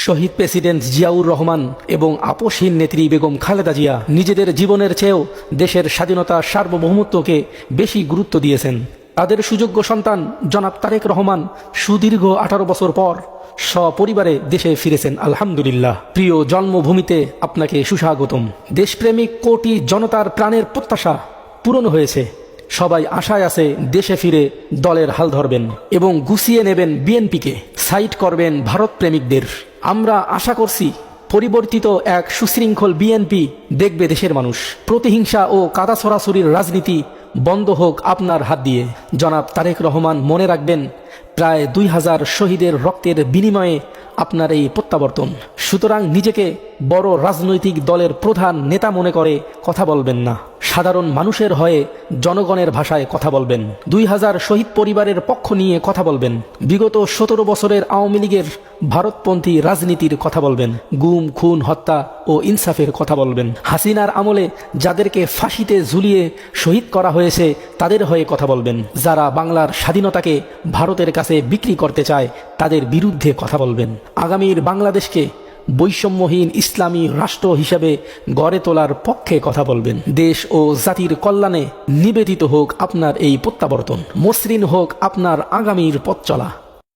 শহীদ president Ziaur Rahman এবং আপসহীন নেত্রী বেগম খালেদা জিয়া নিজেদের জীবনের চেয়েও দেশের স্বাধীনতা সার্বভৌমত্বকে বেশি গুরুত্ব দিয়েছেন। তাদের সুযোগ্য সন্তান জনাব তারেক রহমান সুদীর্ঘ 18 বছর পর সপরিবারে দেশে ফিরেছেন। আলহামদুলিল্লাহ। প্রিয় জন্মভূমিতে আপনাকে সুস্বাগতম। দেশপ্রেমিক কোটি জনতার প্রাণের প্রত্যাশা পূরণ হয়েছে। সবাই আশায় আছে দেশে ফিরে দলের হাল ধরবেন এবং গুছিয়ে নেবেন বিএনপিকে, সাইড করবেন ভারত প্রেমিকদের। আমরা আশা করছি পরিবর্তিত এক সুশৃঙ্খল বিএনপি দেখবে দেশের মানুষ। প্রতিহিংসা ও কাদা ছড়াছড়ির রাজনীতি বন্ধ হোক আপনার হাত দিয়ে। জনাব তারেক রহমান মনে রাখবেন, প্রায় 2000 শহীদের রক্তের বিনিময়ে আপনার এই প্রত্যাবর্তন। সুতরাং নিজেকে বড় রাজনৈতিক দলের প্রধান নেতা মনে করে কথা বলবেন না। সাধারণ মানুষের হয়ে জনগণের ভাষায় কথা বলবেন। 2000 শহীদ পরিবারের পক্ষ নিয়ে কথা বলবেন। বিগত 17 বছরের আওয়ামী লীগের ভারতপন্থী রাজনীতির কথা বলবেন। গুম, খুন, হত্যা ও ইনসাফের কথা বলবেন। হাসিনার আমলে যাদেরকে ফাঁসিতে ঝুলিয়ে শহীদ করা হয়েছে তাদের হয়ে কথা বলবেন। যারা বাংলার স্বাধীনতাকে ভারতের কাছে বিক্রি করতে চায় তাদের বিরুদ্ধে কথা বলবেন। আগামীর বাংলাদেশকে বৈষম্যহীন ইসলামী রাষ্ট্র হিসেবে গড়ে তোলার পক্ষে কথা বলবেন। দেশ ও জাতির কল্যাণে নিবেদিত হোক আপনার এই প্রত্যাবর্তন, মসৃণ হোক আপনার আগামীর পথ চলা।